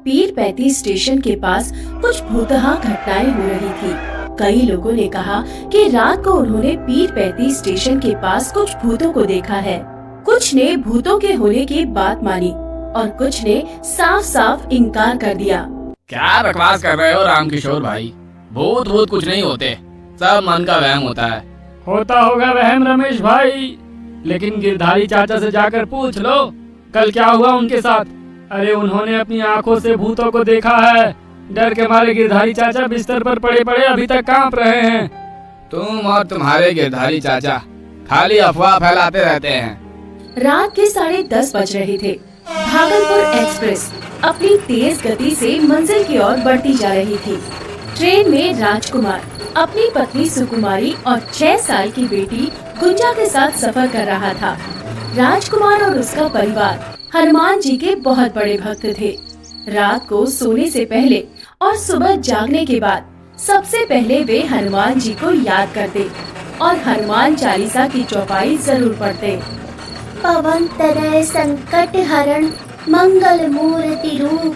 Pirpainti station के पास कुछ भूतहा घटनाएं हो रही थी। कई लोगों ने कहा कि रात को उन्होंने पीरपैंती स्टेशन के पास कुछ भूतों को देखा है। कुछ ने भूतों के होने की बात मानी और कुछ ने साफ साफ इनकार कर दिया। क्या बकवास कर रहे हो रामकिशोर भाई? भूत भूत कुछ नहीं होते, सब मन का वहम होता है। होता होगा वहम रमेश भाई, लेकिन गिरधारी चाचा से जाकर पूछ लो कल क्या हुआ उनके साथ। अरे उन्होंने अपनी आंखों से भूतों को देखा है। डर के मारे गिरधारी चाचा बिस्तर पर पड़े पड़े अभी तक कांप रहे हैं। तुम और तुम्हारे गिरधारी चाचा खाली अफवाह फैलाते रहते हैं। रात के 10:30 बज रहे थे। भागलपुर एक्सप्रेस अपनी तेज गति से मंजिल की ओर बढ़ती जा रही थी। ट्रेन में राजकुमार अपनी पत्नी सुकुमारी और 6 साल की बेटी गुंजा के साथ सफर कर रहा था। राजकुमार और उसका परिवार हनुमान जी के बहुत बड़े भक्त थे। रात को सोने से पहले और सुबह जागने के बाद सबसे पहले वे हनुमान जी को याद करते और हनुमान चालीसा की चौपाई जरूर पढ़ते। पवन तनय संकट हरण मंगल मूर्ति रूप,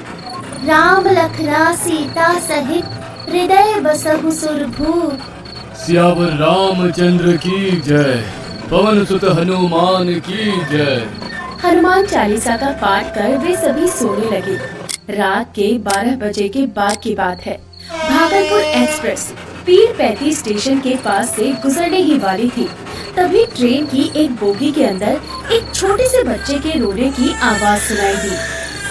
राम लखना सीता सहित हृदय बसहु सुरभूप। सियावर रामचंद्र की जय, पवन सुत हनुमान की जय। हनुमान चालीसा का पाठ कर वे सभी सोने लगे। रात के 12 बजे के बाद की बात है। भागलपुर एक्सप्रेस पीरपैंती स्टेशन के पास से गुजरने ही वाली थी। तभी ट्रेन की एक बोगी के अंदर एक छोटे से बच्चे के रोने की आवाज सुनाई दी।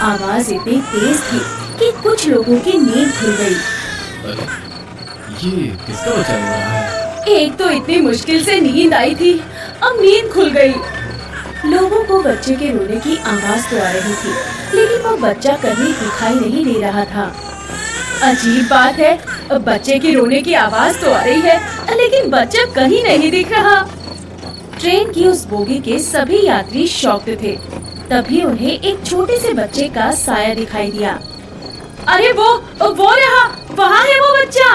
आवाज इतनी तेज थी कि कुछ लोगों की नींद खुल गई। ये किसका बच्चा रो रहा है? एक तो इतनी मुश्किल से नींद आई थी, अब नींद खुल गई। लोगों को बच्चे के रोने की आवाज तो आ रही थी, लेकिन वो बच्चा कहीं दिखाई नहीं दे रहा था। अजीब बात है, बच्चे की रोने की आवाज तो आ रही है, लेकिन बच्चा कहीं नहीं दिख रहा। ट्रेन की उस बोगी के सभी यात्री शॉक्ड थे। तभी उन्हें एक छोटे से बच्चे का साया दिखाई दिया। अरे वो रहा, वहाँ है वो बच्चा।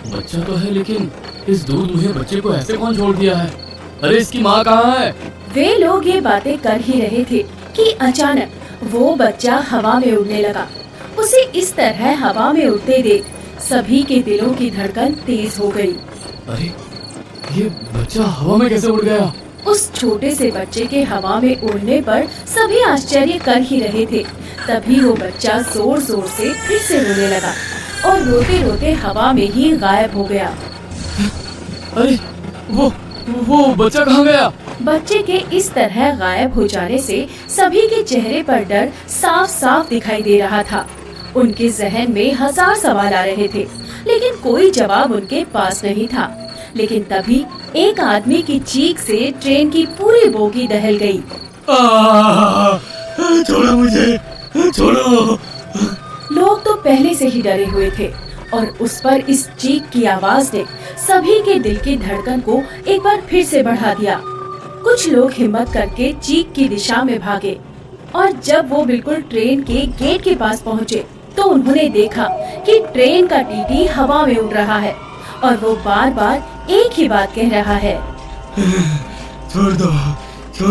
बच्चा तो है, लेकिन इस दूर मुहे बच्चे को ऐसे कौन छोड़ दिया है? अरे इसकी माँ कहाँ है? वे लोग ये बातें कर ही रहे थे कि अचानक वो बच्चा हवा में उड़ने लगा। उसे इस तरह हवा में उड़ते देख सभी के दिलों की धड़कन तेज हो गई। अरे ये बच्चा हवा में कैसे उड़ गया? उस छोटे से बच्चे के हवा में उड़ने पर सभी आश्चर्य कर ही रहे थे। तभी वो बच्चा जोर जोर से फिर से रोने लगा और रोते रोते हवा में ही गायब हो गया। अरे वो बच्चा कहाँ गया? बच्चे के इस तरह गायब हो जाने से सभी के चेहरे पर डर साफ साफ दिखाई दे रहा था। उनके जहन में 1000 सवाल आ रहे थे, लेकिन कोई जवाब उनके पास नहीं था। लेकिन तभी एक आदमी की चीख से ट्रेन की पूरी बोगी दहल गई। छोड़ो मुझे, छोड़ो। लोग तो पहले से ही डरे हुए थे और उस पर इस चीख की आवाज ने सभी के दिल की धड़कन को एक बार फिर से बढ़ा दिया। कुछ लोग हिम्मत करके चीख की दिशा में भागे और जब वो बिल्कुल ट्रेन के गेट के पास पहुँचे तो उन्होंने देखा कि ट्रेन का टीटी हवा में उड़ रहा है और वो बार बार एक ही बात कह रहा है, छोड़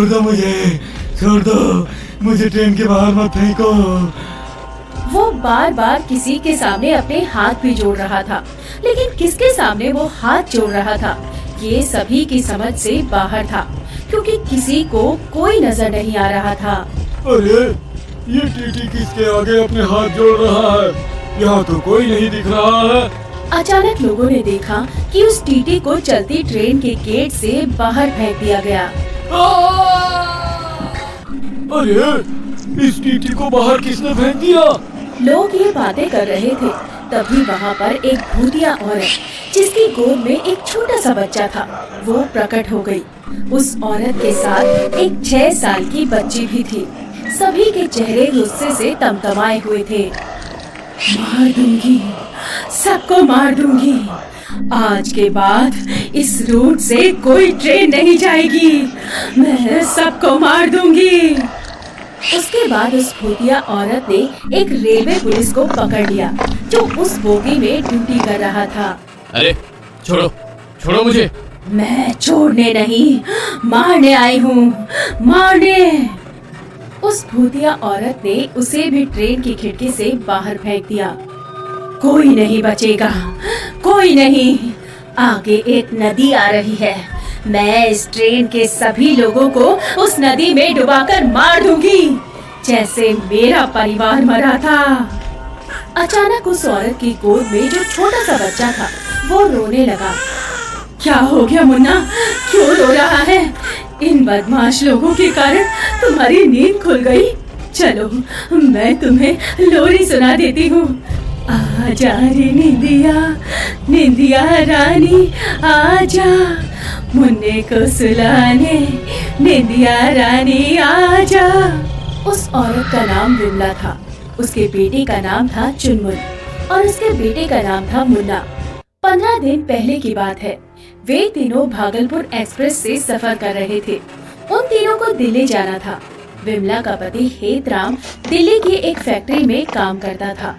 दो मुझे, छोड़ दो मुझे, ट्रेन के बाहर मत फेंको। वो बार बार किसी के सामने अपने हाथ भी जोड़ रहा था, लेकिन किसके सामने वो हाथ जोड़ रहा था ये सभी की समझ से बाहर था, क्योंकि किसी को कोई नजर नहीं आ रहा था। अरे ये टीटी किसके आगे अपने हाथ जोड़ रहा है? यहाँ तो कोई नहीं दिख रहा है। अचानक लोगों ने देखा कि उस टीटी को चलती ट्रेन के गेट से बाहर फेंक दिया गया। अरे इस टीटी को बाहर किसने फेंक दिया? लोग ये बातें कर रहे थे। तभी वहाँ पर एक भूतिया औरत जिसकी गोद में एक छोटा सा बच्चा था वो प्रकट हो गई। उस औरत के साथ एक 6 साल की बच्ची भी थी। सभी के चेहरे गुस्से से तमतमाए हुए थे। मार दूंगी, सबको मार दूंगी। आज के बाद इस रूट से कोई ट्रेन नहीं जाएगी। मैं सबको मार दूंगी। उसके बाद उस भूतिया औरत ने एक रेलवे पुलिस को पकड़ लिया जो उस बोगी में ड्यूटी कर रहा था। अरे छोड़ो मुझे। मैं छोड़ने नहीं, मारने आई हूँ, मारने। उस भूतिया औरत ने उसे भी ट्रेन की खिड़की से बाहर फेंक दिया। कोई नहीं बचेगा, कोई नहीं। आगे एक नदी आ रही है, मैं इस ट्रेन के सभी लोगों को उस नदी में डुबाकर मार दूंगी, जैसे मेरा परिवार मरा था। अचानक उस औरत की गोद में जो छोटा सा बच्चा था वो रोने लगा। क्या हो गया मुन्ना, क्यों रो रहा है? इन बदमाश लोगों के कारण तुम्हारी नींद खुल गई। चलो मैं तुम्हें लोरी सुना देती हूँ। आजा रे निंदिया, निंदिया रानी आजा, मुन्ने को सुलाने निंदिया रानी आजा। उस औरत का नाम विमला था, उसके बेटे का नाम था चुनमुन और उसके बेटे का नाम था मुन्ना। 15 दिन पहले की बात है, वे तीनों भागलपुर एक्सप्रेस से सफर कर रहे थे। उन तीनों को दिल्ली जाना था। विमला का पति हेतराम दिल्ली की एक फैक्ट्री में काम करता था।